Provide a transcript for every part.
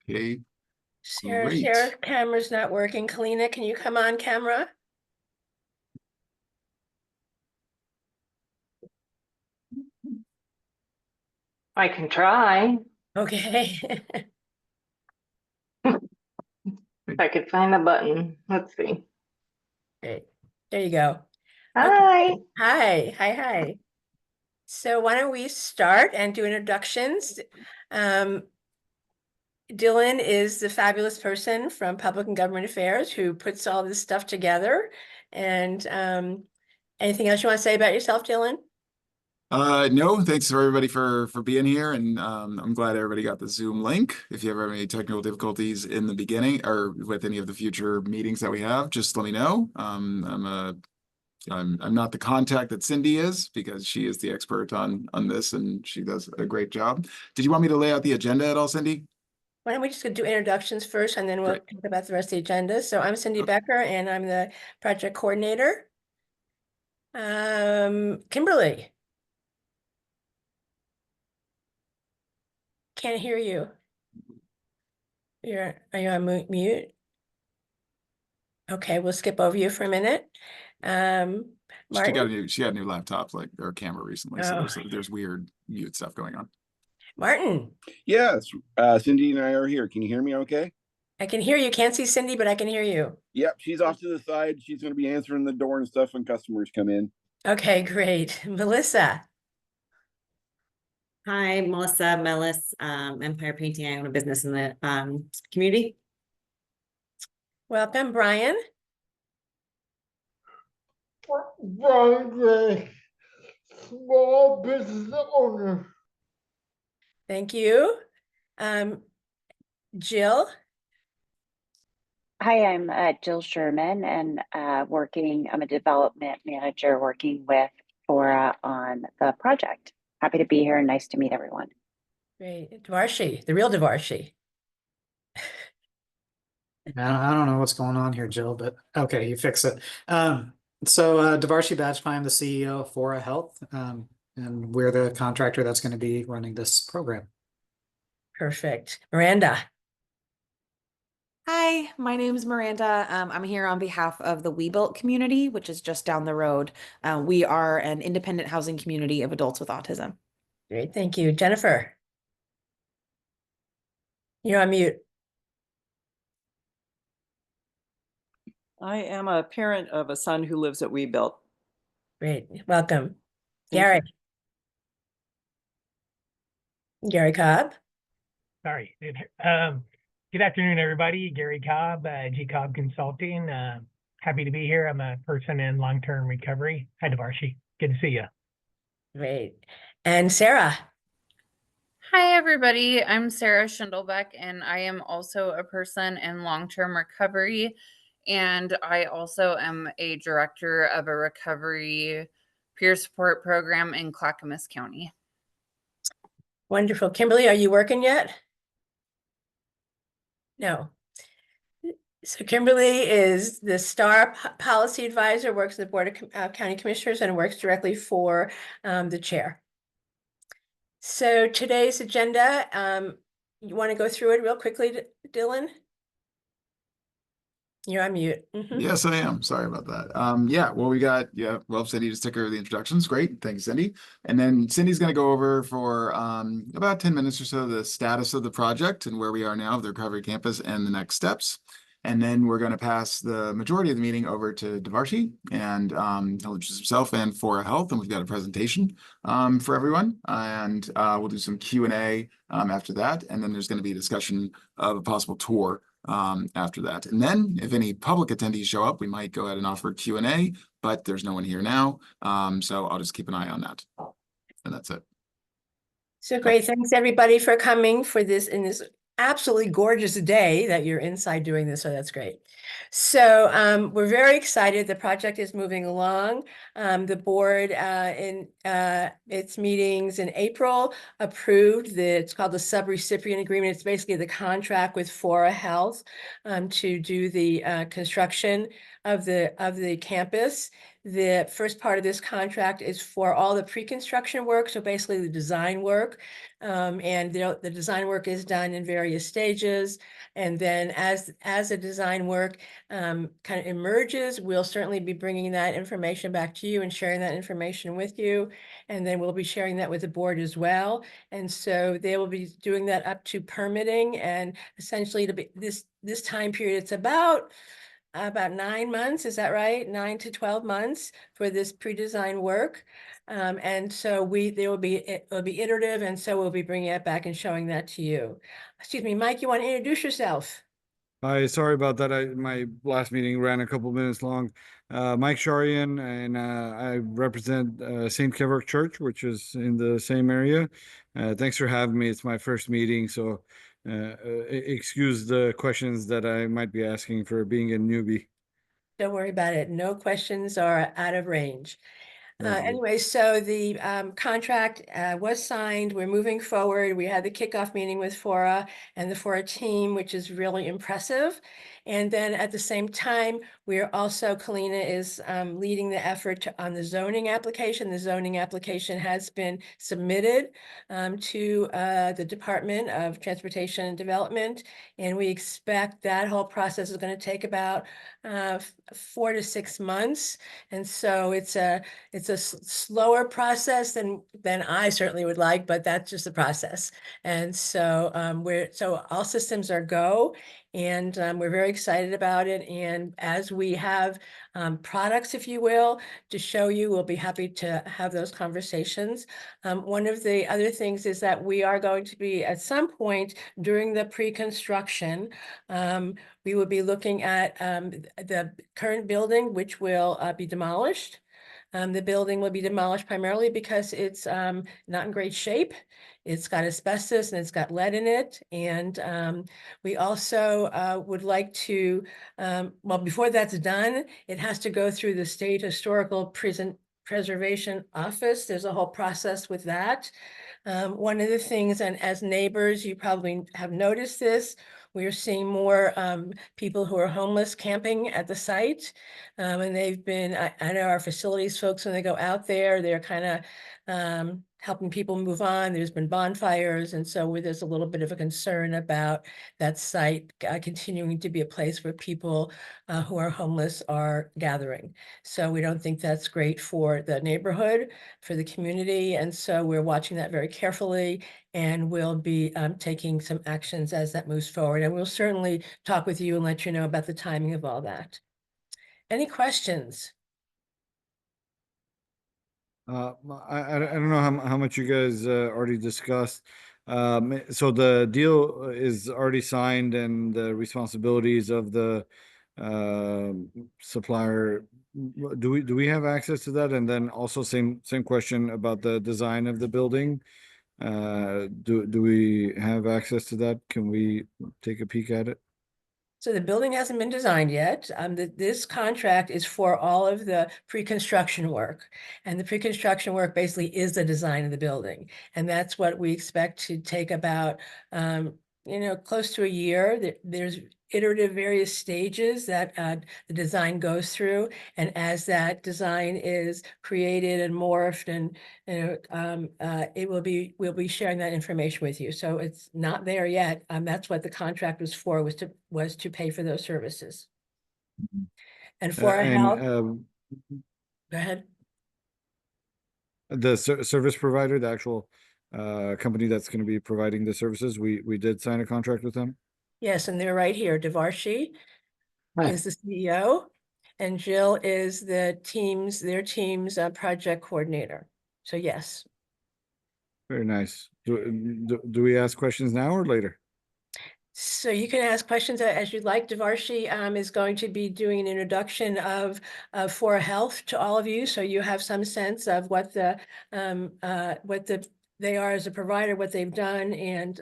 Okay, Sarah's great. camera's not working. Kalina, can you come on camera? I can try. Okay. If I could find the button. Let's see. Great. There you go. Hi. Okay. Hi. So why don't we start and do introductions? Dylan is the fabulous person from Public and Government Affairs who puts all this stuff together. And anything else you want to say about yourself, Dylan? No, thanks for everybody for being here, and I'm glad everybody got the Zoom link. If you ever have any technical difficulties in the beginning or with any of the future meetings that we have, just let me know. I'm not the contact that Cindy is because she is the expert on this and she does a great job. Did you want me to lay out the agenda at all, Cindy? Why don't we just go do introductions first and then we'll Great. talk about the rest of the agenda. So I'm Cindy Becker and I'm the project coordinator. Kimberly. Can't hear you. Are you on mute? Okay, we'll skip over you for a minute. She got Martin. a new laptop, like, or camera recently, so there's weird mute stuff going on. Martin. Yes, Cindy and I are here. Can you hear me okay? I can hear you. Can't see Cindy, but I can hear you. Yep, she's off to the side. She's going to be answering the door and stuff when customers come in. Okay, great. Melissa. Hi, Melissa Mellis, Empire Painting. I own a business in the community. Welcome, Brian. Brian, small business owner. Thank you. Jill. Hi, I'm Jill Sherman, and I'm a development manager working with Fora on the project. Happy to be here and nice to meet everyone. Great. Dvarshi, the real Dvarshi. I don't know what's going on here, Jill, but okay, you fix it. Dvarshi Bajpai, I'm the CEO of Fora Health, and we're the contractor that's going to be running this program. Perfect. Miranda. Hi, my name is Miranda. I'm here on behalf of the WeBuilt community, which is just down the road. We are an independent housing community of adults with autism. Great, thank you. Jennifer. You're on mute. I am a parent of a son who lives at WeBuilt. Great, welcome. Gary. Gary Cobb. Sorry. Good afternoon, everybody. Gary Cobb, G Cobb Consulting. Happy to be here. I'm a person in long-term recovery. Hi, Dvarshi. Good to see you. Great. And Sarah. Hi, everybody. I'm Sarah Schindelbeck, and I am also a person in long-term recovery. And I also am a director of a recovery peer support program in Clackamas County. Wonderful. Kimberly, are you working yet? No. So Kimberly is the STAR policy advisor, works in the Board of County Commissioners and works directly for the chair. So today's agenda, you want to go through it real quickly, Dylan? You're on mute. Yes, I am. Sorry about that. Well, Cindy just took over the introductions. Great. Thanks, Cindy. And then Cindy's going to go over for about 10 minutes or so the status of the project and where we are now of the Recovery Campus and the next steps. And then we're going to pass the majority of the meeting over to Dvarshi, and he'll introduce himself and Fora Health, and we've got a presentation for everyone. And we'll do some Q&A after that. And then there's going to be a discussion of a possible tour after that. And then if any public attendees show up, we might go ahead and offer Q&A, but there's no one here now. So I'll just keep an eye on that. And that's it. So great. Thanks everybody for coming for this in this absolutely gorgeous day that you're inside doing this. So that's great. So we're very excited. The project is moving along. The board in its meetings in April approved it's called the subrecipient agreement. It's basically the contract with Fora Health to do the construction of the campus. the first part of this contract is for all the pre-construction work, so basically the design work. And the design work is done in various stages. And then as the design work kind of emerges, we'll certainly be bringing that information back to you and sharing that information with you. And then we'll be sharing that with the board as well. And so they will be doing that up to permitting, and essentially to be this time period, it's about 9 months, is that right? 9 to 12 months for this pre-design work. And so it will be iterative, and so we'll be bringing it back and showing that to you. Excuse me, Mike, you want to introduce yourself? Hi, sorry about that. My last meeting ran a couple minutes long. Mike Sharian, and I represent St. Kevork Church, which is in the same area. Thanks for having me. It's my first meeting, so excuse the questions that I might be asking for being a newbie. Don't worry about it. No questions are out of range. Thank you. Anyway, so the contract was signed. We're moving forward. We had the kickoff meeting with Fora and the Fora team, which is really impressive. And then at the same time, we're also, Kalina is leading the effort on the zoning application. The zoning application has been submitted to the Department of Transportation and Development. And we expect that whole process is going to take about 4 to 6 months. And so it's a slower process than I certainly would like, but that's just the process. And so so all systems are go, and we're very excited about it. And as we have products, if you will, to show you, we'll be happy to have those conversations. One of the other things is that we are going to be, at some point during the pre-construction, we will be looking at the current building, which will be demolished. The building will be demolished primarily because it's not in great shape. It's got asbestos and it's got lead in it. And we also would like to, well, before that's done, it has to go through the State Historical Preservation Office. There's a whole process with that. One of the things, and as neighbors, you probably have noticed this, we're seeing more people who are homeless camping at the site. And they've been, I know our facilities folks, when they go out there, they're kind of helping people move on. There's been bonfires. And so there's a little bit of a concern about that site continuing to be a place where people who are homeless are gathering. So we don't think that's great for the neighborhood, for the community. And so we're watching that very carefully, and we'll be taking some actions as that moves forward. And we'll certainly talk with you and let you know about the timing of all that. Any questions? I don't know how much you guys already discussed. So the deal is already signed, and the responsibilities of the supplier. Do we have access to that? And then also same question about the design of the building. Do we have access to that? Can we take a peek at it? So the building hasn't been designed yet. This contract is for all of the pre-construction work. And the pre-construction work basically is the design of the building. And that's what we expect to take about, close to a year. There's iterative various stages that the design goes through. And as that design is created and morphed, and we'll be sharing that information with you. So it's not there yet. That's what the contract was for, was to pay for those services. And for our health, go ahead. The service provider, the actual company that's going to be providing the services, we did sign a contract with them. Yes, and they're right here. Devarshi is the CEO, and Jill is their team's project coordinator. So yes. Very nice. Do we ask questions now or later? So you can ask questions as you'd like. Devarshi is going to be doing an introduction of Fora Health to all of you, so you have some sense of what they are as a provider, what they've done, and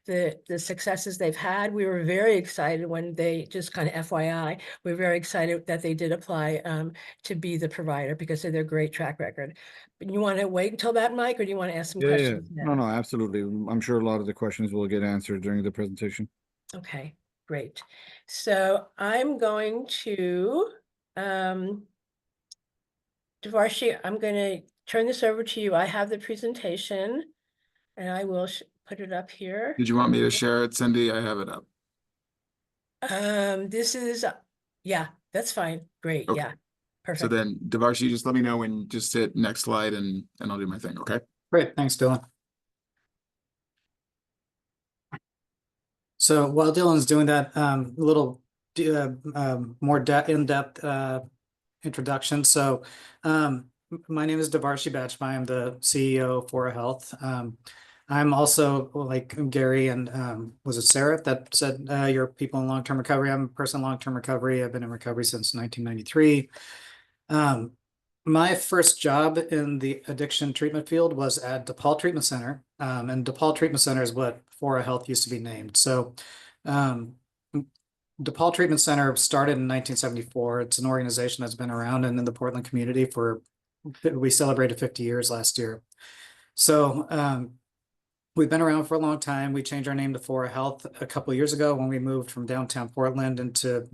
the successes they've had. We were very excited when they, just kind of FYI, we were very excited that they did apply to be the provider because of their great track record. But you want to wait until that, Mike, or do you want to ask some questions now? No, absolutely. I'm sure a lot of the questions will get answered during the presentation. Okay, great. So I'm going to Devarshi, I'm going to turn this over to you. I have the presentation and I will put it up here. Did you want me to share it, Cindy? I have it up. This is, yeah, that's fine. Great. Okay. Yeah. So Perfect. then Devarshi, just let me know when, just hit next slide and I'll do my thing, okay? Great, thanks, Dylan. So while Dylan's doing that, little more in-depth introduction. So my name is Devarshi Bajpai. I'm the CEO of Fora Health. I'm also like Gary and was it Sarah that said you're people in long-term recovery. I'm a person in long-term recovery. I've been in recovery since 1993. My first job in the addiction treatment field was at DePaul Treatment Center. And DePaul Treatment Center is what Fora Health used to be named. So DePaul Treatment Center started in 1974. It's an organization that's been around and in the Portland community for, we celebrated 50 years last year. So we've been around for a long time. We changed our name to Fora Health a couple of years ago when we moved from downtown Portland into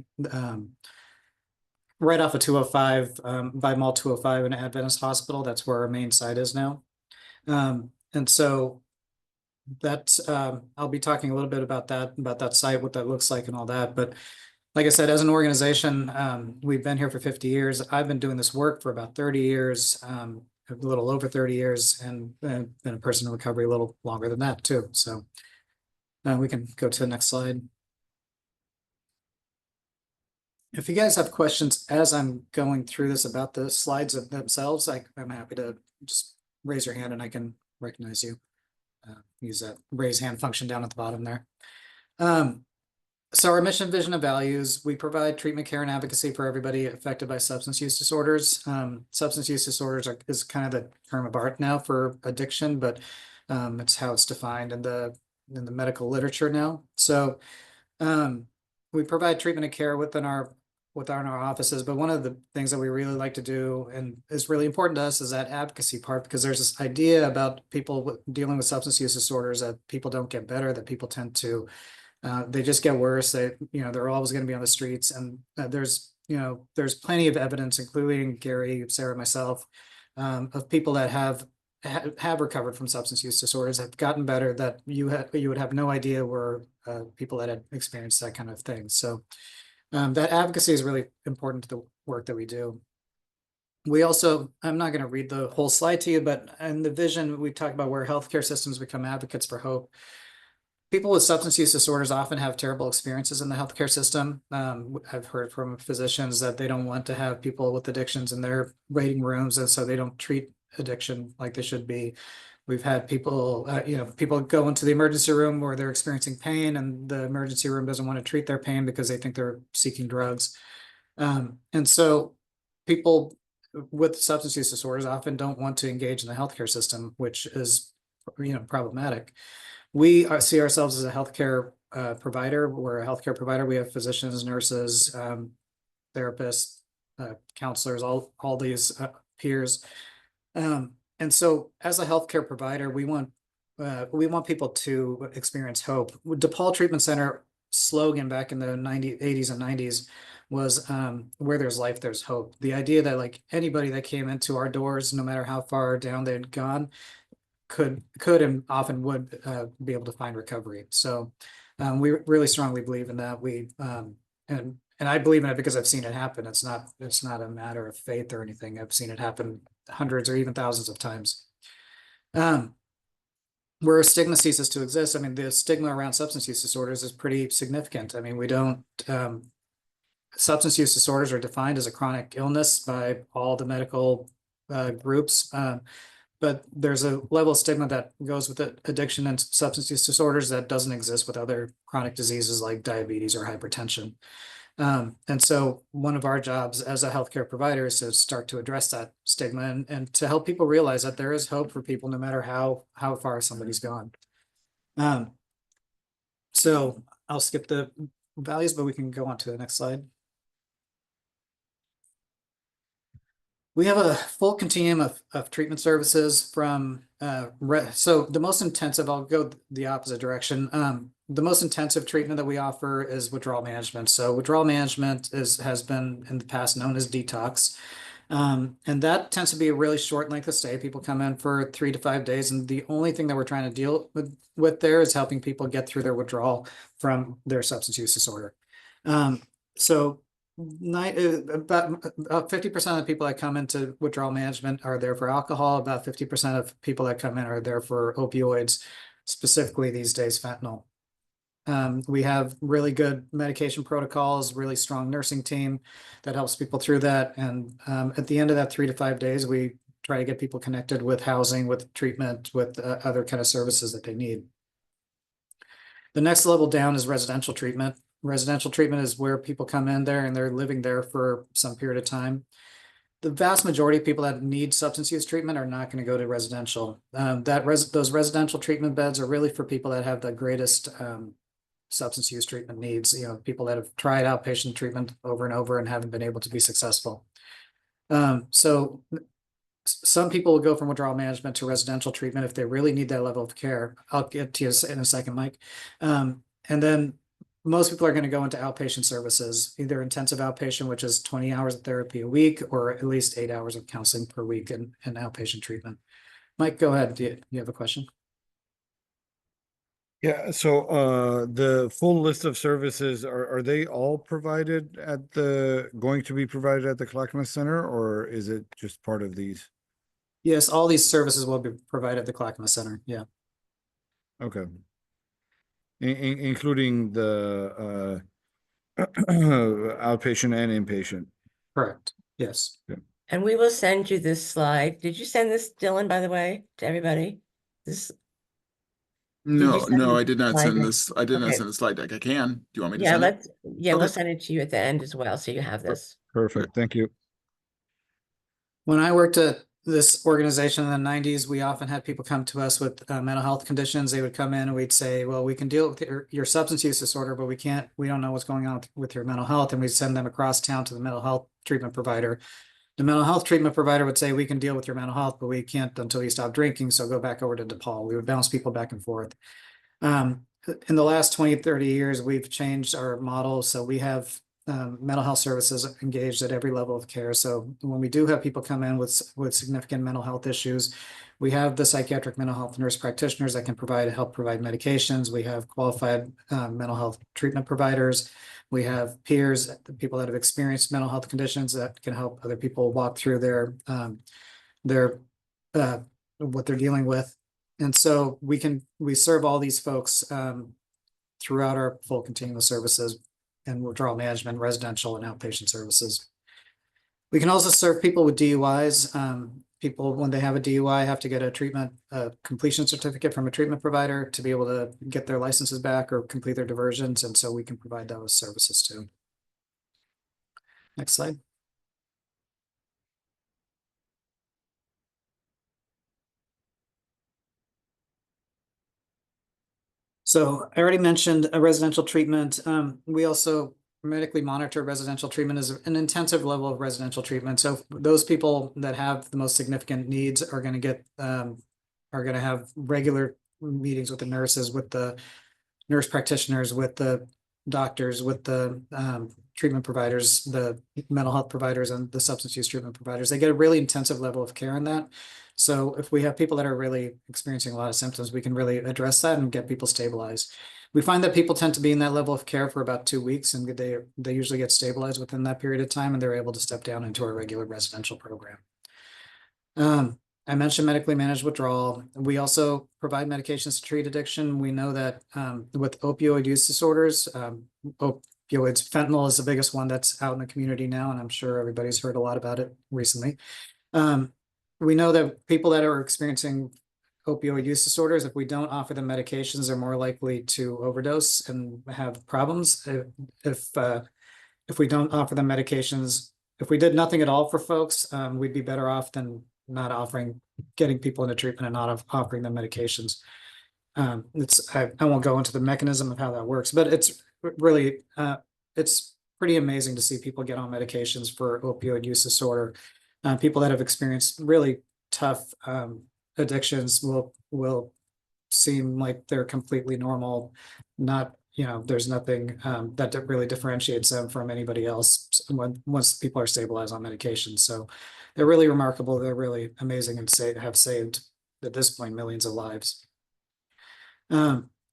right off of 205 by Mall 205 in Adventist Hospital. That's where our main site is now. And so that's I'll be talking a little bit about that site, what that looks like and all that. But like I said, as an organization, we've been here for 50 years. I've been doing this work for about 30 years, a little over 30 years, and been a person in recovery a little longer than that too. So we can go to the next slide. If you guys have questions as I'm going through this about the slides themselves, I'm happy to just raise your hand and I can recognize you. Use that raise hand function down at the bottom there. So our mission, vision, and values, we provide treatment care and advocacy for everybody affected by substance use disorders. Substance use disorders is kind of the term of art now for addiction, but it's how it's defined in the medical literature now. So we provide treatment and care within our offices, but one of the things that we really like to do and is really important to us is that advocacy part, because there's this idea about people dealing with substance use disorders that people don't get better, that people tend to they just get worse. They're always going to be on the streets, and there's plenty of evidence, including Gary, Sarah, myself, of people that have recovered from substance use disorders, have gotten better, that you would have no idea were people that had experienced that kind of thing. So that advocacy is really important to the work that we do. We also, I'm not going to read the whole slide to you, but in the vision, we talk about where healthcare systems become advocates for hope. People with substance use disorders often have terrible experiences in the healthcare system. I've heard from physicians that they don't want to have people with addictions in their waiting rooms, and so they don't treat addiction like they should be. We've had people, people go into the emergency room where they're experiencing pain, and the emergency room doesn't want to treat their pain because they think they're seeking drugs. And so people with substance use disorders often don't want to engage in the healthcare system, which is, problematic. We see ourselves as a healthcare provider. We're a healthcare provider. We have physicians, nurses, therapists, counselors, all these peers. And so as a healthcare provider, we want people to experience hope. DePaul Treatment Center slogan back in the 80s and 90s was where there's life, there's hope. The idea that like anybody that came into our doors, no matter how far down they'd gone, could and often would be able to find recovery. So we really strongly believe in that. And I believe in it because I've seen it happen. It's not a matter of faith or anything. I've seen it happen hundreds or even thousands of times. Where stigma ceases to exist, I mean, the stigma around substance use disorders is pretty significant. I mean, we don't, substance use disorders are defined as a chronic illness by all the medical groups. But there's a level of stigma that goes with addiction and substance use disorders that doesn't exist with other chronic diseases like diabetes or hypertension. And so one of our jobs as a healthcare provider is to start to address that stigma and to help people realize that there is hope for people no matter how far somebody's gone. So I'll skip the values, but we can go on to the next slide. We have a full continuum of treatment services from, so the most intensive, I'll go the opposite direction. The most intensive treatment that we offer is withdrawal management. So withdrawal management has been in the past known as detox. And that tends to be a really short length of stay. People come in for 3 to 5 days, and the only thing that we're trying to deal with there is helping people get through their withdrawal from their substance use disorder. So about 50% of the people that come into withdrawal management are there for alcohol. About 50% of people that come in are there for opioids, specifically these days fentanyl. We have really good medication protocols, really strong nursing team that helps people through that. And at the end of that 3 to 5 days, we try to get people connected with housing, with treatment, with other kind of services that they need. The next level down is residential treatment. Residential treatment is where people come in there and they're living there for some period of time. The vast majority of people that need substance use treatment are not going to go to residential. Those residential treatment beds are really for people that have the greatest substance use treatment needs, you know, people that have tried outpatient treatment over and over and haven't been able to be successful. So some people will go from withdrawal management to residential treatment if they really need that level of care. I'll get to you in a second, Mike. And then most people are going to go into outpatient services, either intensive outpatient, which is 20 hours of therapy a week, or at least 8 hours of counseling per week in outpatient treatment. Mike, go ahead. Do you have a question? Yeah, so the full list of services, are they all provided at going to be provided at the Clackamas Center, or is it just part of these? Yes, all these services will be provided at the Clackamas Center. Yeah. Okay. Including the outpatient and inpatient. Correct. Yes. Yeah. And we will send you this slide. Did you send this, Dylan, by the way, to everybody? This. No, send no, the I did not slide send deck? this. I did not Okay. send the slide deck. I can. Do you want me to Yeah, send it? we'll Okay. send it to you at the end as well, so you have this. Perfect. Thank you. When I worked at this organization in the 90s, we often had people come to us with mental health conditions. They would come in and we'd say, well, we can deal with your substance use disorder, but we don't know what's going on with your mental health. And we'd send them across town to the mental health treatment provider. The mental health treatment provider would say, we can deal with your mental health, but we can't until you stop drinking. So go back over to DePaul. We would bounce people back and forth. In the last 20, 30 years, we've changed our model. So we have mental health services engaged at every level of care. So when we do have people come in with significant mental health issues, we have the psychiatric mental health nurse practitioners that can help provide medications. We have qualified mental health treatment providers. We have peers, the people that have experienced mental health conditions that can help other people walk through what they're dealing with. And so we serve all these folks throughout our full continuum of services and withdrawal management, residential and outpatient services. We can also serve people with DUIs. People, when they have a DUI, have to get a treatment completion certificate from a treatment provider to be able to get their licenses back or complete their diversions. And so we can provide those services too. Next slide. So I already mentioned a residential treatment. We also medically monitor residential treatment as an intensive level of residential treatment. So those people that have the most significant needs are going to have regular meetings with the nurses, with the nurse practitioners, with the doctors, with the treatment providers, the mental health providers, and the substance use treatment providers. They get a really intensive level of care in that. So if we have people that are really experiencing a lot of symptoms, we can really address that and get people stabilized. We find that people tend to be in that level of care for about 2 weeks, and they usually get stabilized within that period of time, and they're able to step down into our regular residential program. I mentioned medically managed withdrawal. We also provide medications to treat addiction. We know that with opioid use disorders, opioids, fentanyl is the biggest one that's out in the community now, and I'm sure everybody's heard a lot about it recently. We know that people that are experiencing opioid use disorders, if we don't offer them medications, they're more likely to overdose and have problems. If we don't offer them medications, if we did nothing at all for folks, we'd be better off than not getting people into treatment and not offering them medications. I won't go into the mechanism of how that works, but it's really, it's pretty amazing to see people get on medications for opioid use disorder. People that have experienced really tough addictions will seem like they're completely normal, not you know, there's nothing that really differentiates them from anybody else once people are stabilized on medication. So they're really remarkable. They're really amazing and have saved at this point millions of lives.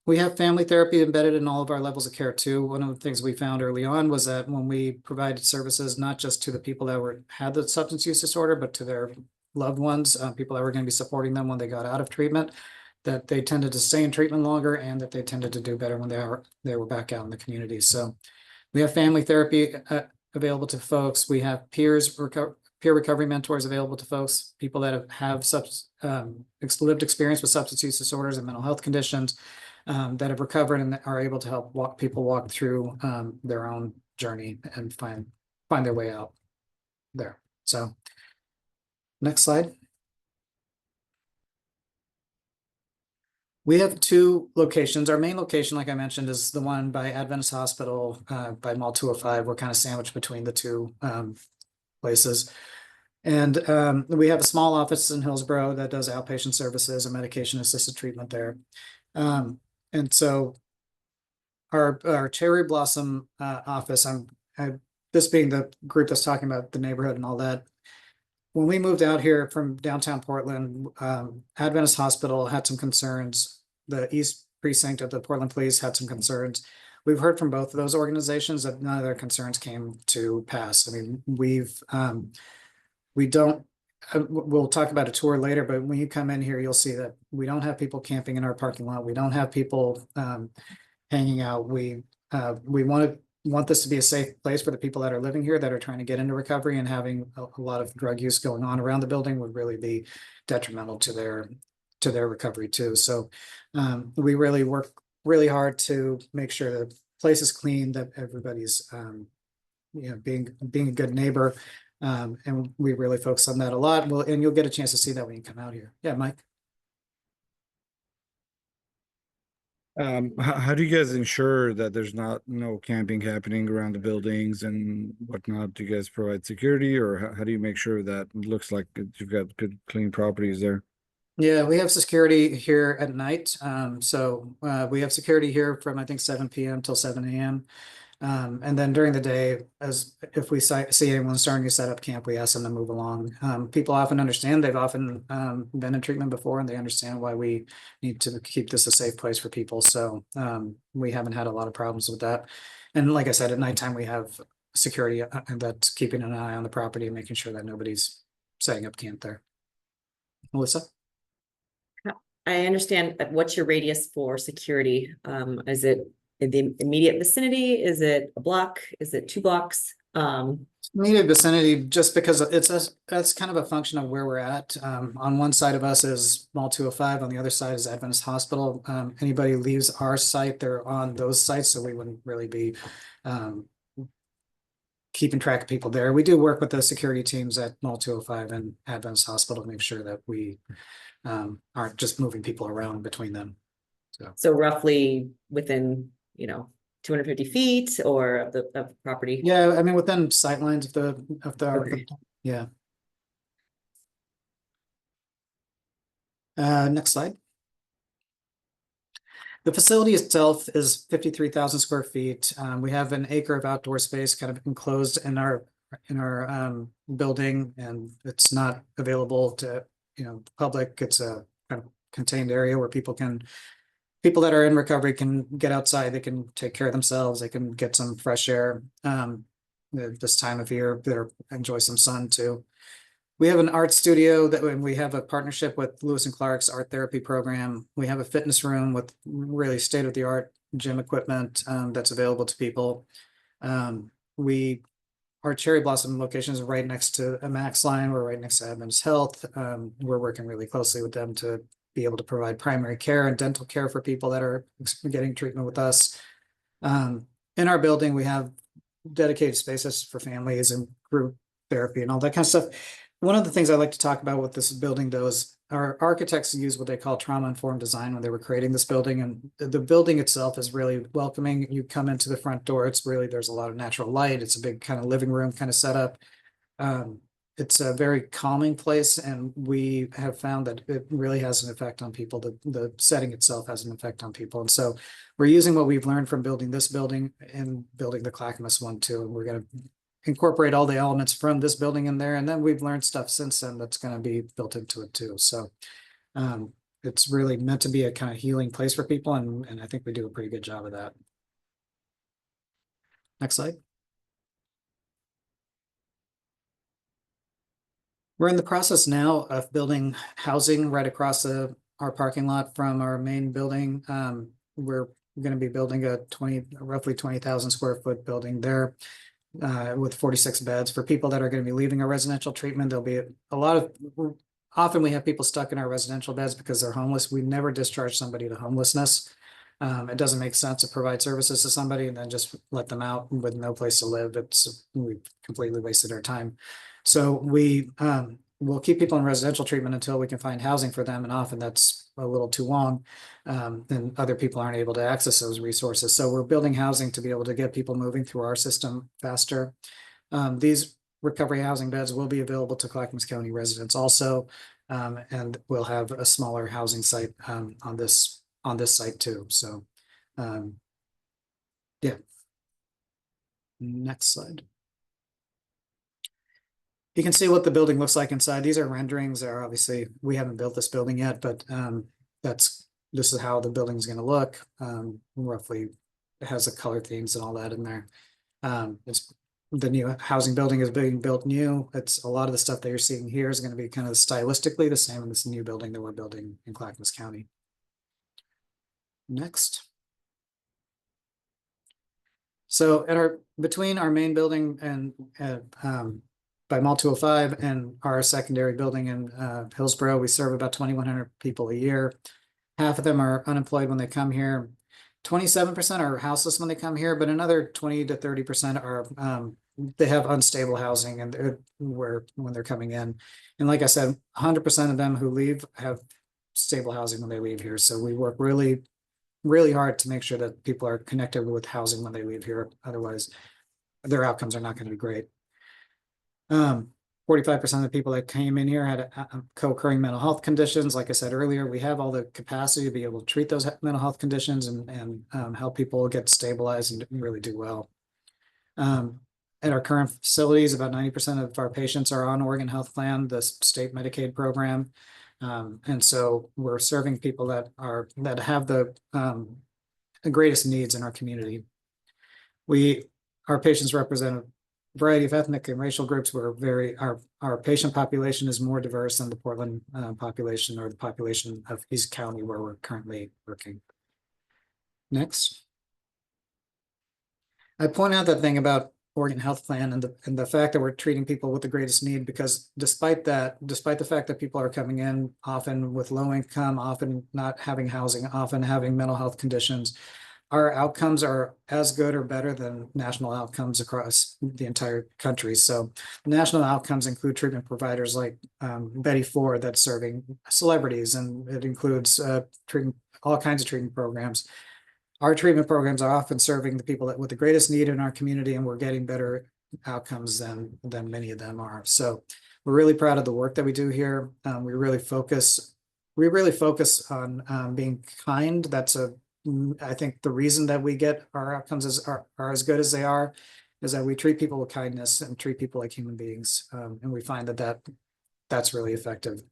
We have family therapy embedded in all of our levels of care too. One of the things we found early on was that when we provided services, not just to the people that had the substance use disorder, but to their loved ones, people that were going to be supporting them when they got out of treatment, that they tended to stay in treatment longer and that they tended to do better when they were back out in the community. So we have family therapy available to folks. We have peer recovery mentors available to folks, people that have lived experience with substance use disorders and mental health conditions, that have recovered and are able to help people walk through their own journey and find their way out there. So next slide. We have two locations. Our main location, like I mentioned, is the one by Adventist Hospital by Mall 205. We're kind of sandwiched between the two places. And we have a small office in Hillsborough that does outpatient services and medication-assisted treatment there. And so our Cherry Blossom office, this being the group that's talking about the neighborhood and all that, when we moved out here from downtown Portland, Adventist Hospital had some concerns. The East Precinct of the Portland Police had some concerns. We've heard from both of those organizations that none of their concerns came to pass. I mean, we'll talk about a tour later, but when you come in here, you'll see that we don't have people camping in our parking lot. We don't have people hanging out. We want this to be a safe place for the people that are living here that are trying to get into recovery, and having a lot of drug use going on around the building would really be detrimental to their recovery too. So we really work really hard to make sure the place is clean, that everybody's being a good neighbor. And we really focus on that a lot. Well, and you'll get a chance to see that when you come out here. Yeah, Mike. How do you guys ensure that there's no camping happening around the buildings and whatnot? Do you guys provide security, or how do you make sure that it looks like you've got good, clean properties there? Yeah, we have security here at night. So we have security here from, I think, 7 p.m. till 7 a.m. And then during the day, as if we see anyone starting to set up camp, we ask them to move along. People often understand. They've often been in treatment before, and they understand why we need to keep this a safe place for people. So we haven't had a lot of problems with that. And like I said, at nighttime, we have security that's keeping an eye on the property and making sure that nobody's setting up camp there. Melissa? I understand, but what's your radius for security? Is it in the immediate vicinity? Is it a block? Is it 2 blocks? Immediate vicinity, just because that's kind of a function of where we're at. On one side of us is Mall 205, on the other side is Adventist Hospital. Anybody leaves our site, they're on those sites, so we wouldn't really be keeping track of people there. We do work with the security teams at Mall 205 and Adventist Hospital to make sure that we aren't just moving people around between them. So roughly within, 250 feet or of the property? Yeah, I mean, within sight lines of the yeah. Next slide. The facility itself is 53,000 square feet. We have an acre of outdoor space kind of enclosed in our building, and it's not available to public. It's a kind of contained area where people that are in recovery can get outside. They can take care of themselves. They can get some fresh air. This time of year, they enjoy some sun too. We have an art studio we have a partnership with Lewis and Clark's art therapy program. We have a fitness room with really state-of-the-art gym equipment that's available to people. Our Cherry Blossom location is right next to a Max Line. We're right next to Adventist Health. We're working really closely with them to be able to provide primary care and dental care for people that are getting treatment with us. In our building, we have dedicated spaces for families and group therapy and all that kind of stuff. One of the things I like to talk about with this building, though, is our architects use what they call trauma-informed design when they were creating this building. And the building itself is really welcoming. You come into the front door, there's a lot of natural light. It's a big kind of living room kind of setup. it's a very calming place, and we have found that it really has an effect on people. The setting itself has an effect on people. And so we're using what we've learned from building this building and building the Clackamas one too. And we're going to incorporate all the elements from this building in there. And then we've learned stuff since then that's going to be built into it too. So it's really meant to be a kind of healing place for people. And I think we do a pretty good job of that. Next slide. We're in the process now of building housing right across our parking lot from our main building. We're going to be building a roughly 20,000 square foot building there with 46 beds for people that are going to be leaving our residential treatment. There'll be a lot of, often we have people stuck in our residential beds because they're homeless. We never discharge somebody to homelessness. It doesn't make sense to provide services to somebody and then just let them out with no place to live. We've completely wasted our time. So we'll keep people in residential treatment until we can find housing for them. And often that's a little too long. Then other people aren't able to access those resources. So we're building housing to be able to get people moving through our system faster. These recovery housing beds will be available to Clackamas County residents also. And we'll have a smaller housing site on this site too. So yeah. Next slide. You can see what the building looks like inside. These are renderings. Obviously, we haven't built this building yet, but this is how the building is going to look. Roughly, it has the color themes and all that in there. The new housing building is being built new. It's a lot of the stuff that you're seeing here is going to be kind of stylistically the same in this new building that we're building in Clackamas County. Next. So between our main building and by Mall 205 and our secondary building in Hillsborough, we serve about 2,100 people a year. Half of them are unemployed when they come here. 27% are houseless when they come here, but another 20 to 30% are they have unstable housing and when they're coming in. And like I said, 100% of them who leave have stable housing when they leave here. So we work really, really hard to make sure that people are connected with housing when they leave here. Otherwise, their outcomes are not going to be great. 45% of the people that came in here had co-occurring mental health conditions. Like I said earlier, we have all the capacity to be able to treat those mental health conditions and help people get stabilized and really do well. At our current facilities, about 90% of our patients are on Oregon Health Plan, the state Medicaid program. And so we're serving people that have the greatest needs in our community. Our patients represent variety of ethnic and racial groups. Our patient population is more diverse than the Portland population or the population of East County where we're currently working. Next. I point out that thing about Oregon Health Plan and the fact that we're treating people with the greatest need, because despite the fact that people are coming in often with low income, often not having housing, often having mental health conditions, our outcomes are as good or better than national outcomes across the entire country. So national outcomes include treatment providers like Betty Ford that's serving celebrities, and it includes all kinds of treatment programs. Our treatment programs are often serving the people with the greatest need in our community, and we're getting better outcomes than many of them are. So we're really proud of the work that we do here. We really focus on being kind. I think the reason that we get our outcomes are as good as they are is that we treat people with kindness and treat people like human beings. And we find that's really effective.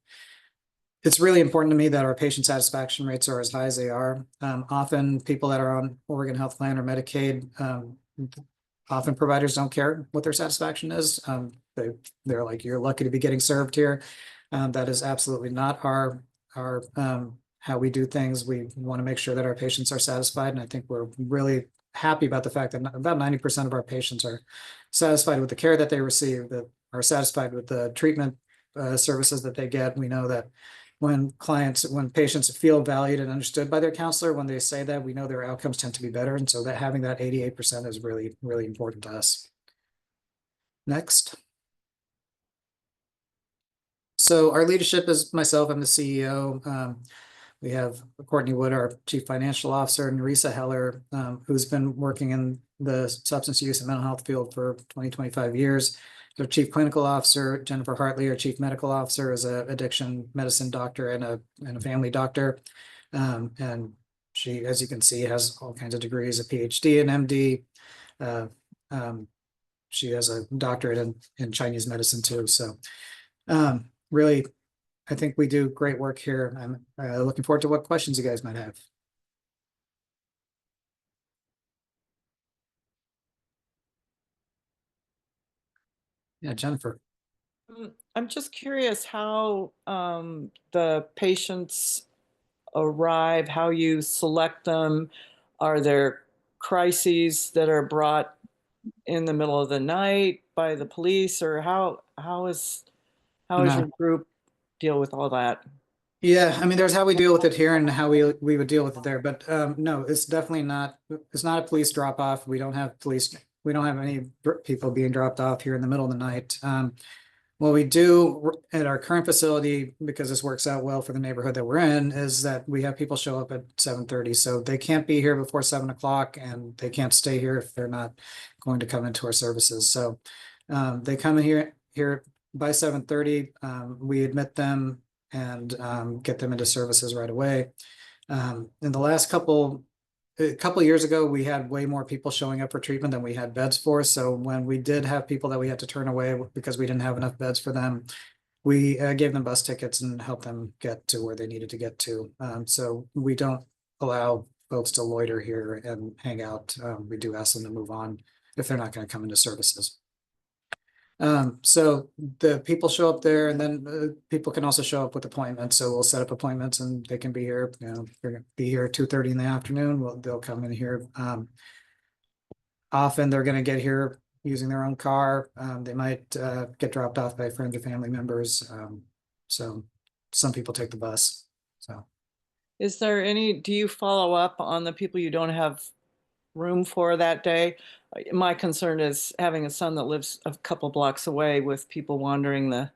It's really important to me that our patient satisfaction rates are as high as they are. Often people that are on Oregon Health Plan or Medicaid, often providers don't care what their satisfaction is. They're like, you're lucky to be getting served here. That is absolutely not our how we do things. We want to make sure that our patients are satisfied. And I think we're really happy about the fact that about 90% of our patients are satisfied with the care that they receive, that are satisfied with the treatment services that they get. We know that when patients feel valued and understood by their counselor, when they say that, we know their outcomes tend to be better. And so that having that 88% is really, really important to us. Next. So our leadership is myself, I'm the CEO. We have Courtney Wood, our Chief Financial Officer, and Nerissa Heller, who's been working in the substance use and mental health field for 20, 25 years. their chief clinical officer, Jennifer Hartley, our chief medical officer, is a addiction medicine doctor and a family doctor. And she, as you can see, has all kinds of degrees, a PhD and MD. She has a doctorate in Chinese medicine too. So really, I think we do great work here. I'm looking forward to what questions you guys might have. Yeah, Jennifer. I'm just curious how the patients arrive, how you select them. Are there crises that are brought in the middle of the night by the police, or how is No. your group deal with all that? Yeah, I mean, there's how we deal with it here and how we would deal with it there, but no, it's definitely not. It's not a police drop off. We don't have police. We don't have any people being dropped off here in the middle of the night. What we do at our current facility, because this works out well for the neighborhood that we're in, is that we have people show up at 7:30. So they can't be here before 7 o'clock, and they can't stay here if they're not going to come into our services. So they come in here by 7:30. We admit them and get them into services right away. In the last a couple of years ago, we had way more people showing up for treatment than we had beds for. So when we did have people that we had to turn away because we didn't have enough beds for them, we gave them bus tickets and helped them get to where they needed to get to. So we don't allow folks to loiter here and hang out. We do ask them to move on if they're not going to come into services. So the people show up there, and then people can also show up with appointments. So we'll set up appointments and they can be here, you know, they're gonna be here at 2:30 in the afternoon. They'll come in here. Often they're gonna get here using their own car. They might get dropped off by friends or family members. So some people take the bus. So Is there do you follow up on the people you don't have room for that day? My concern is having a son that lives a couple blocks away with people wandering the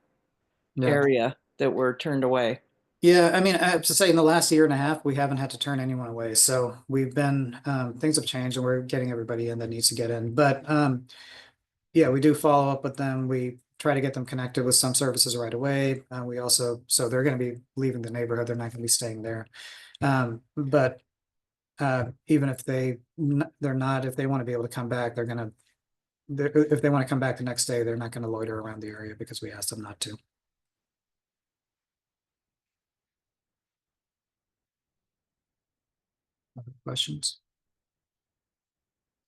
area that were turned away. Yeah, I mean, I have to say in the last year and a half, we haven't had to turn anyone away. So we've been, things have changed and we're getting everybody in that needs to get in. But yeah, we do follow up with them. We try to get them connected with some services right away. We also, so they're going to be leaving the neighborhood. They're not going to be staying there. But even if they're not, if they want to be able to come back, if they want to come back the next day, they're not going to loiter around the area because we asked them not to. Other questions?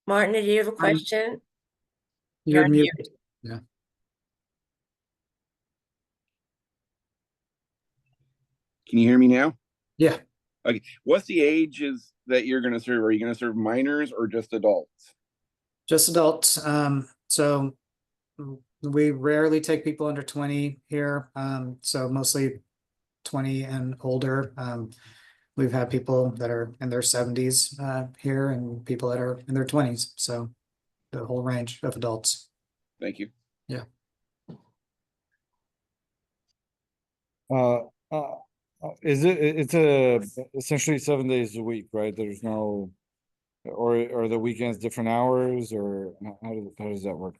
Martin, did you have a question? You're You're muted. Yeah. Can you hear me now? Yeah. Okay. What's the ages that you're going to serve? Are you going to serve minors or just adults? Just adults. So we rarely take people under 20 here. So mostly 20 and older. We've had people that are in their 70s here and people that are in their 20s. So the whole range of adults. Thank you. Yeah. It's essentially 7 days a week, right? There's no, or the weekends different hours, or how does that work?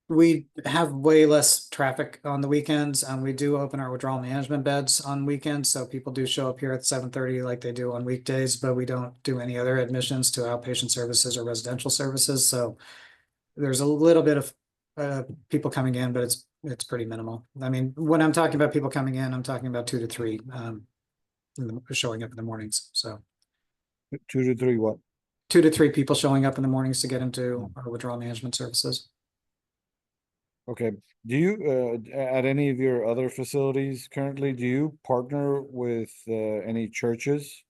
We have way less traffic on the weekends. We do open our withdrawal management beds on weekends. So people do show up here at 7:30 like they do on weekdays, but we don't do any other admissions to outpatient services or residential services. So there's a little bit of people coming in, but it's pretty minimal. I mean, when I'm talking about people coming in, I'm talking about 2 to 3 showing up in the mornings. So 2 to 3 what? 2 to 3 people showing up in the mornings to get into our withdrawal management services. Okay. Do you, at any of your other facilities currently, do you partner with any churches?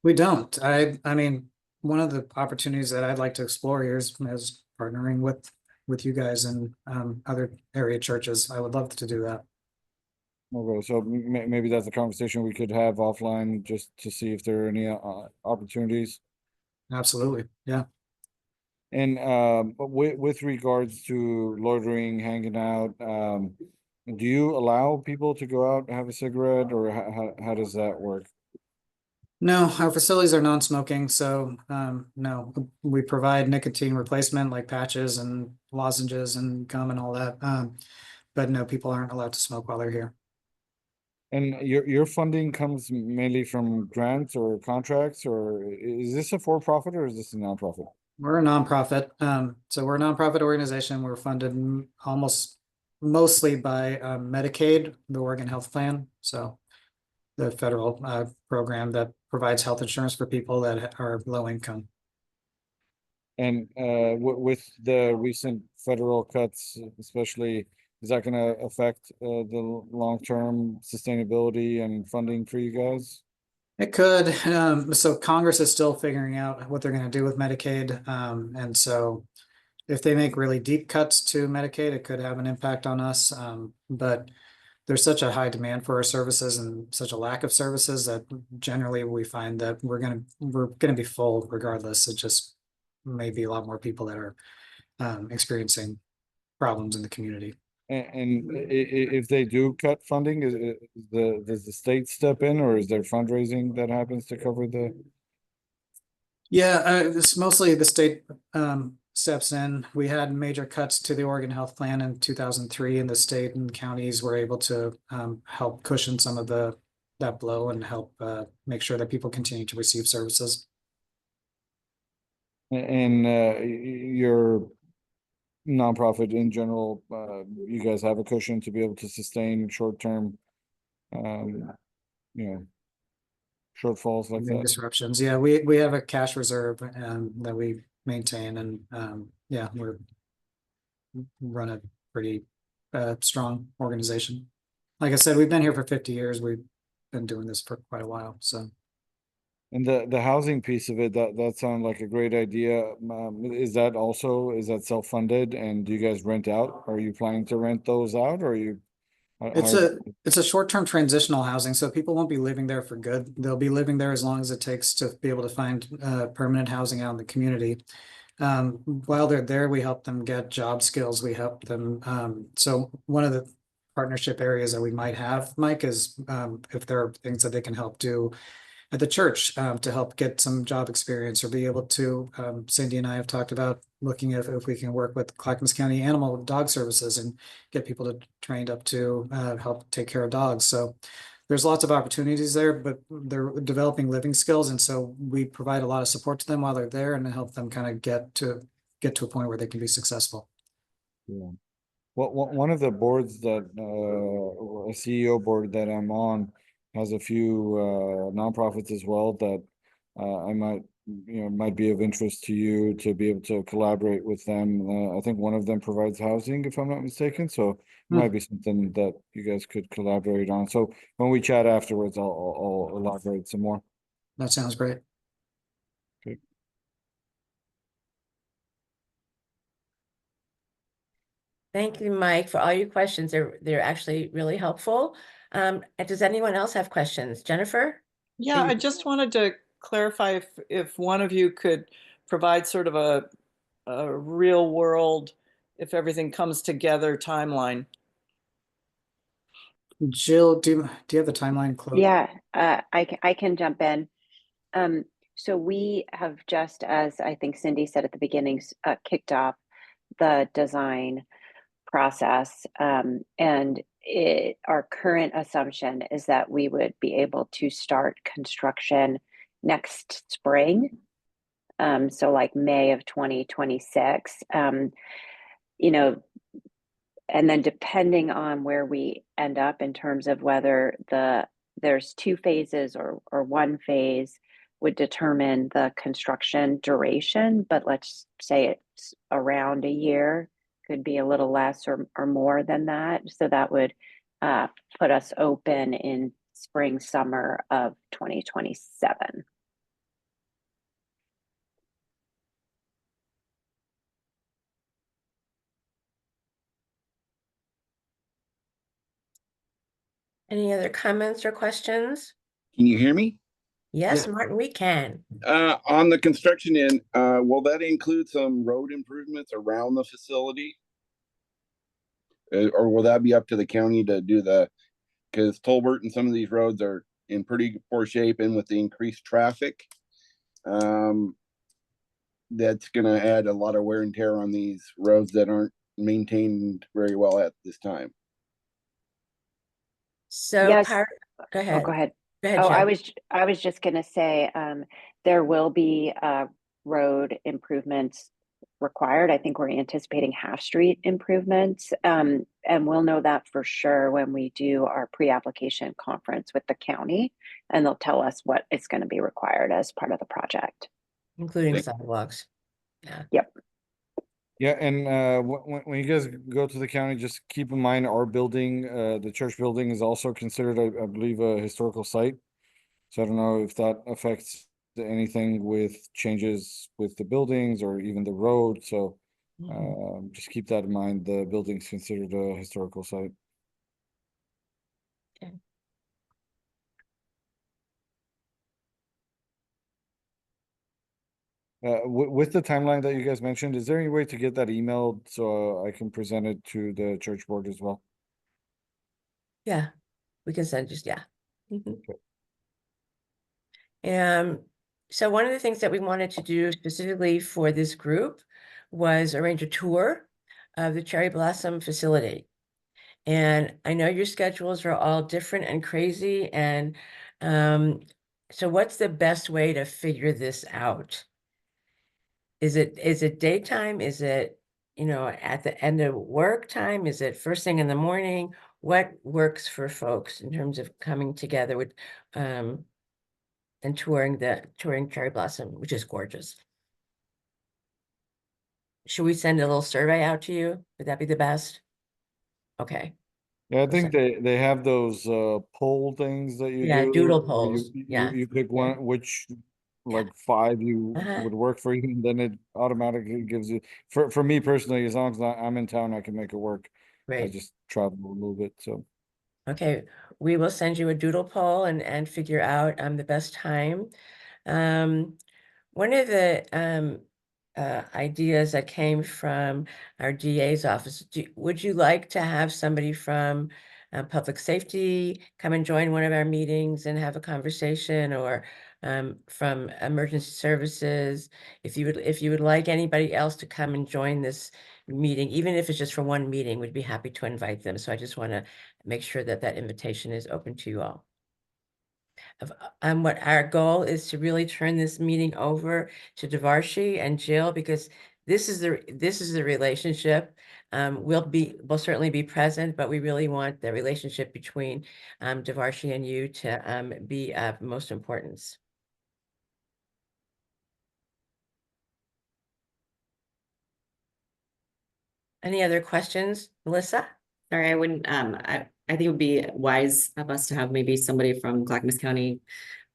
We don't. I mean, one of the opportunities that I'd like to explore here is partnering with you guys and other area churches. I would love to do that. Okay, so maybe that's a conversation we could have offline just to see if there are any opportunities. Absolutely, yeah. And with regards to loitering, hanging out, do you allow people to go out and have a cigarette, or how does that work? No, our facilities are non-smoking, so no, we provide nicotine replacement like patches and lozenges and gum and all that. But no, people aren't allowed to smoke while they're here. And your funding comes mainly from grants or contracts, or is this a for-profit or is this a nonprofit? We're a nonprofit. So we're a nonprofit organization. We're funded almost mostly by Medicaid, the Oregon Health Plan. So the federal program that provides health insurance for people that are low income. And with the recent federal cuts, especially, is that going to affect the long-term sustainability and funding for you guys? It could. So Congress is still figuring out what they're going to do with Medicaid. And so if they make really deep cuts to Medicaid, it could have an impact on us. But there's such a high demand for our services and such a lack of services that generally we find that we're gonna be full regardless. It just may be a lot more people that are experiencing problems in the community. And if they do cut funding, does the state step in, or is there fundraising that happens to cover the? Yeah, it's mostly the state steps in. We had major cuts to the Oregon Health Plan in 2003, and the state and counties were able to help cushion some of that blow and help make sure that people continue to receive services. And your nonprofit in general, you guys have a cushion to be able to sustain short-term, shortfalls like that. Disruptions. Yeah, we have a cash reserve that we maintain, and yeah, we're run a pretty strong organization. Like I said, we've been here for 50 years. We've been doing this for quite a while. So. And the housing piece of it, that sounded like a great idea. Is that self-funded, and do you guys rent out? Are you planning to rent those out, or are you? It's a short-term transitional housing, so people won't be living there for good. They'll be living there as long as it takes to be able to find permanent housing out in the community. While they're there, we help them get job skills. We help them. So one of the partnership areas that we might have, Mike, is if there are things that they can help do at the church to help get some job experience, or be able to, Cindy and I have talked about looking at if we can work with Clackamas County Animal Dog Services and get people trained up to help take care of dogs. So there's lots of opportunities there, but they're developing living skills. And so we provide a lot of support to them while they're there and help them kind of get to a point where they can be successful. Yeah. Well, one of the boards that a CEO board that I'm on has a few nonprofits as well that I might be of interest to you to be able to collaborate with them. I think one of them provides housing, if I'm not mistaken. So it might be something that you guys could collaborate on. So when we chat afterwards, I'll elaborate some more. That sounds great. Okay. Thank you, Mike, for all your questions. They're actually really helpful. Does anyone else have questions? Jennifer? Yeah, I just wanted to clarify if one of you could provide sort of a real world, if everything comes together, timeline. Jill, do you have the timeline close? Yeah, I can jump in. So we have, just as I think Cindy said at the beginning, kicked off the design process, and our current assumption is that we would be able to start construction next spring, so like May of 2026. And then depending on where we end up in terms of whether there's two phases or one phase would determine the construction duration, but let's say it's around a year, could be a little less or more than that. So that would put us open in spring, summer of 2027. Any other comments or questions? Can you hear me? Yes, Martin, we can. On the construction end, will that include some road improvements around the facility? Or will that be up to the county to do because Tolbert and some of these roads are in pretty poor shape, and with the increased traffic, that's gonna add a lot of wear and tear on these roads that aren't maintained very well at this time. So Yes. go Oh, ahead. go ahead. Go ahead, Oh, Jill. I was just gonna say, there will be, road improvements required. I think we're anticipating half street improvements. And we'll know that for sure when we do our pre-application conference with the county, and they'll tell us what is gonna be required as part of the project. Including sidewalks. Yeah. Yep. Yeah, and when you guys go to the county, just keep in mind our building, the church building is also considered, I believe, a historical site. So I don't know if that affects anything with changes with the buildings or even the road. So just keep that in mind. The building's considered a historical site. Okay. With the timeline that you guys mentioned, is there any way to get that emailed so I can present it to the church board as well? Yeah, we can send just, yeah. Mhm. Okay. So one of the things that we wanted to do specifically for this group was arrange a tour of the Cherry Blossom facility. And I know your schedules are all different and crazy, and so what's the best way to figure this out? Is it daytime? Is it, at the end of work time? Is it first thing in the morning? What works for folks in terms of coming together with and touring Cherry Blossom, which is gorgeous? Should we send a little survey out to you? Would that be the best? Okay. Yeah, I think they have those poll things that you Yeah, do. doodle where polls. You, Yeah. you pick Yeah. one, which like 5 you Uh-huh. would work for you, and then it automatically gives you, for me personally, as long as I'm in town, I can make it work. I Great. just travel a little bit, so. Okay, we will send you a doodle poll and figure out the best time. One of the ideas that came from our DA's office, would you like to have somebody from public safety come and join one of our meetings and have a conversation, or from emergency services? If you would like anybody else to come and join this meeting, even if it's just for one meeting, we'd be happy to invite them. So I just want to make sure that that invitation is open to you all. What our goal is to really turn this meeting over to Devarshi and Jill, because this is the relationship. We'll certainly be present, but we really want the relationship between Devarshi and you to be of most importance. Any other questions, Melissa? Sorry, I wouldn't, I think it would be wise of us to have maybe somebody from Clackamas County,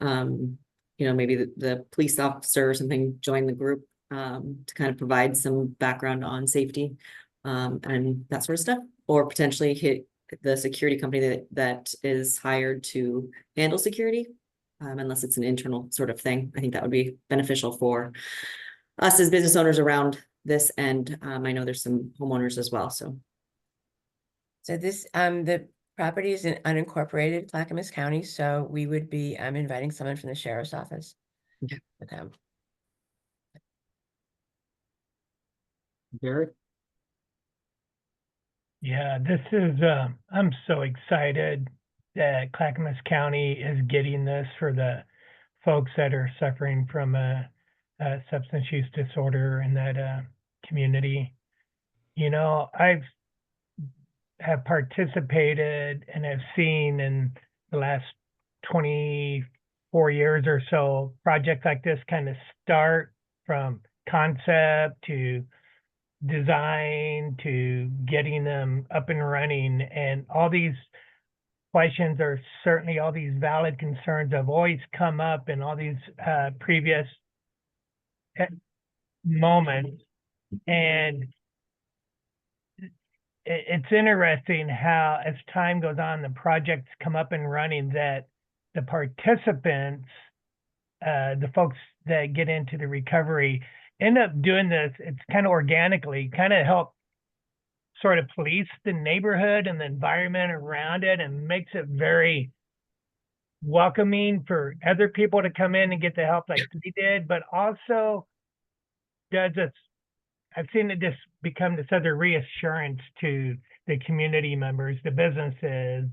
maybe the police officer or something join the group, to kind of provide some background on safety, and that sort of stuff, or potentially hit the security company that is hired to handle security, unless it's an internal sort of thing. I think that would be beneficial for us as business owners around this, and I know there's some homeowners as well, so. So this, the property is in unincorporated Clackamas County, so we would be inviting someone from the sheriff's office to come. Gary? Yeah, this is, I'm so excited that Clackamas County is getting this for the folks that are suffering from a substance use disorder in that community. I've have participated and have seen in the last 24 years or so, projects like this kind of start from concept to design to getting them up and running. And all these questions are certainly, all these valid concerns have always come up in all these previous moments. And it's interesting how, as time goes on, the projects come up and running, that the participants, the folks that get into the recovery, end up doing this. It's kind of organically, kind of help sort of police the neighborhood and the environment around it, and makes it very welcoming for other people to come in and get the help like we did, but also does us, I've seen it just become this other reassurance to the community members, the businesses,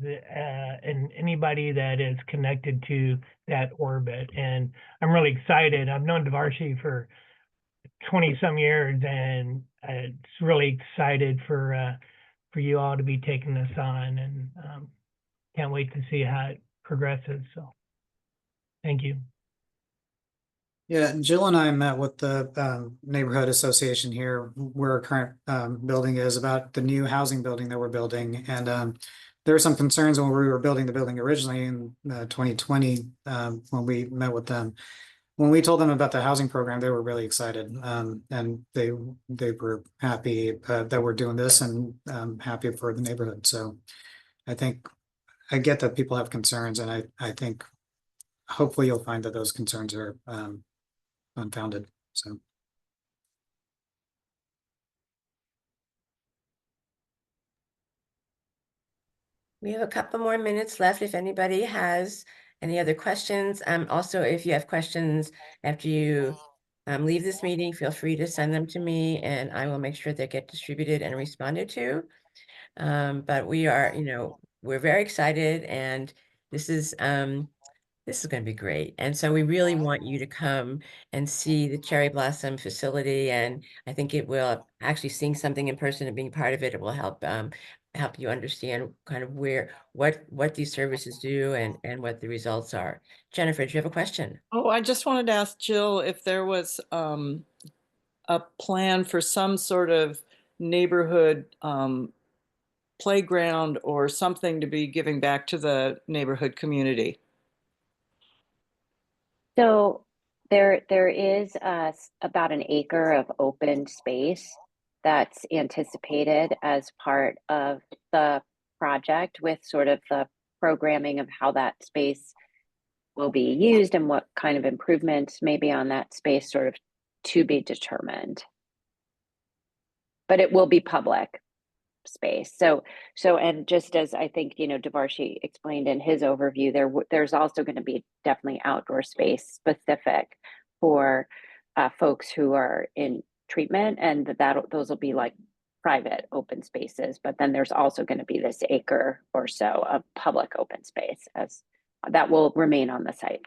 and anybody that is connected to that orbit. And I'm really excited. I've known Devarshi for 20 some years, and it's really excited for you all to be taking this on, and can't wait to see how it progresses. So thank you. Yeah, Jill and I met with the neighborhood association here where our current building is, about the new housing building that we're building. And there were some concerns when we were building the building originally in 2020 when we met with them. When we told them about the housing program, they were really excited, and they were happy that we're doing this, and happy for the neighborhood. So I think I get that people have concerns, and I think hopefully you'll find that those concerns are unfounded. So. We have a couple more minutes left if anybody has any other questions. Also, if you have questions after you leave this meeting, feel free to send them to me and I will make sure they get distributed and responded to. But we are, we're very excited, and this is going to be great. And so we really want you to come and see the Cherry Blossom facility. And I think it will, actually seeing something in person and being part of it, it will help help you understand kind of what these services do and what the results are. Jennifer, do you have a question? Oh, I just wanted to ask Jill if there was a plan for some sort of neighborhood playground or something to be giving back to the neighborhood community. So there is about an acre of open space that's anticipated as part of the project, with sort of the programming of how that space will be used and what kind of improvements may be on that space, sort of to be determined. But it will be public space. So, and just as I think, Devarshi explained in his overview, there's also going to be definitely outdoor space specific for folks who are in treatment, and those will be like private open spaces. But then there's also going to be this acre or so of public open space as that will remain on the site.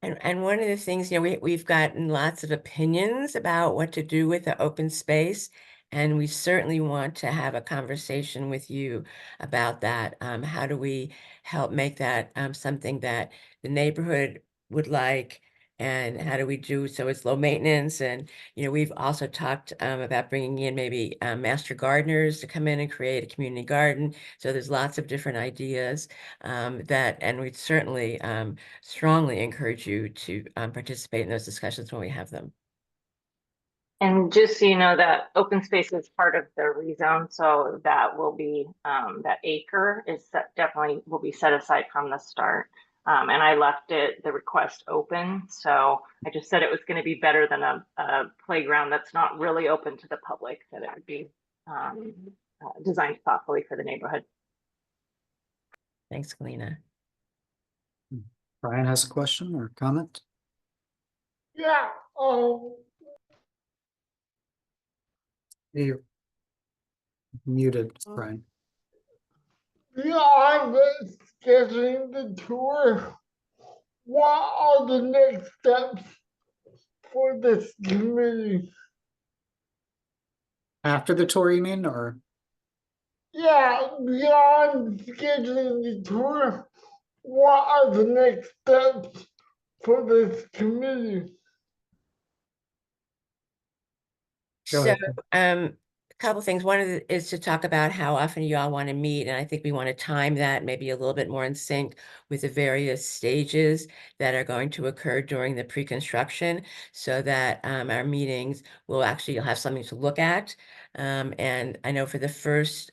And one of the things, we've gotten lots of opinions about what to do with the open space. And we certainly want to have a conversation with you about that. How do we help make that something that the neighborhood would like? And how do we do so it's low maintenance? And, we've also talked about bringing in maybe master gardeners to come in and create a community garden. So there's lots of different ideas and we'd certainly strongly encourage you to participate in those discussions when we have them. And just so you know, that open space is part of the rezone, so that will be that acre is definitely will be set aside from the start. And I left the request open, so I just said it was going to be better than a playground that's not really open to the public, that it would be designed thoughtfully for the neighborhood. Thanks, Galina. Brian has a question or comment? Yeah, You're muted, Brian. beyond scheduling the tour, what are the next steps for this committee? After the tour, you mean, or? Yeah, beyond scheduling the tour, what are the next steps for this committee? Go So, ahead. a couple things. One is to talk about how often you all want to meet. And I think we want to time that maybe a little bit more in sync with the various stages that are going to occur during the pre-construction, so that our meetings will actually, you'll have something to look at. And I know for the first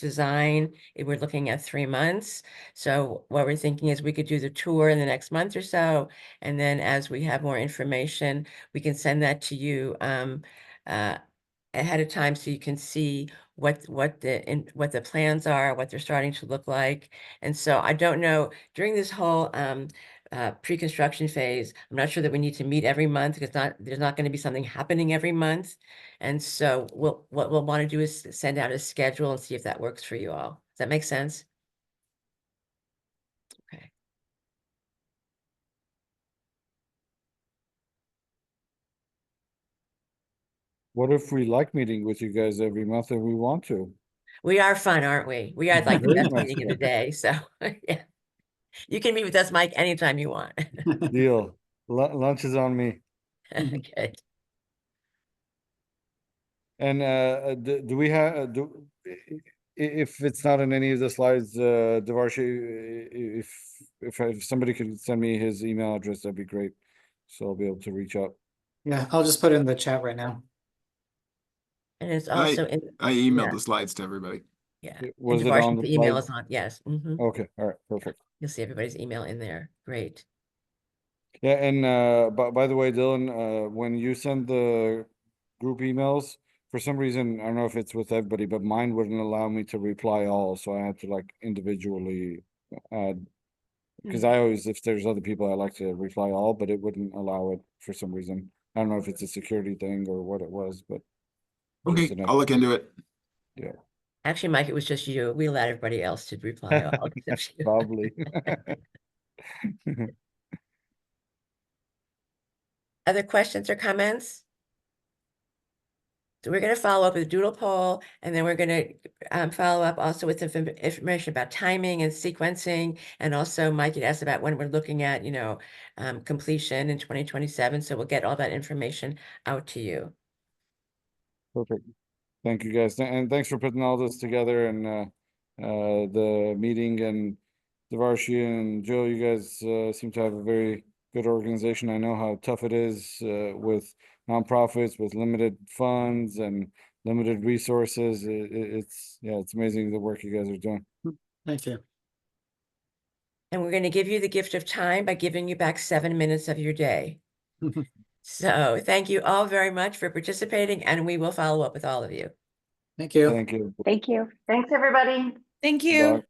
design, we're looking at 3 months. So what we're thinking is we could do the tour in the next month or so. And then as we have more information, we can send that to you ahead of time so you can see what the plans are, what they're starting to look like. And so I don't know, during this whole pre-construction phase, I'm not sure that we need to meet every month because there's not going to be something happening every month. And so what we'll want to do is send out a schedule and see if that works for you all. Does that make sense? Okay. What if we like meeting with you guys every month and we want to? We are fun, aren't we? We are like the Very best much meeting in so. the day. So yeah, you can meet with us, Mike, anytime you want. Deal. Lunch is on me. Okay. And do we have if it's not in any of the slides, Devarshi, if somebody could send me his email address, that'd be great. So I'll be able to reach out. Yeah, I'll just put it in the chat right now. And it's also in. I emailed yeah, the slides to everybody. Yeah. Was And it on the Devarshi's email slide? is on. Yes. Mhm. Okay, all right, perfect. You'll see everybody's email in there. Great. Yeah, and by the way, Dylan, when you send the group emails, for some reason, I don't know if it's with everybody, but mine wouldn't allow me to reply all, so I had to like individually add. Because I always, if there's other people, I like to reply all, but it wouldn't allow it for some reason. I don't know if it's a security thing or what it was, but Okay, just an I'll look into it. yeah, Actually, Mike, it was just you. We allowed everybody else to reply all except you. probably. Other questions or comments? So we're going to follow up with doodle poll, and then we're going to follow up also with information about timing and sequencing. And also Mike had asked about when we're looking at, completion in 2027. So we'll get all that information out to you. Perfect. Thank you, guys. And thanks for putting all this together and the meeting, and Devarshi and Joe, you guys seem to have a very good organization. I know how tough it is with nonprofits, with limited funds and limited resources. It's amazing the work you guys are doing. Thank you. And we're going to give you the gift of time by giving you back 7 minutes of your day. So thank you all very much for participating, and we will follow up with all of you. Thank you. Thank you. Thank you. Thanks, everybody. Thank you. Bye.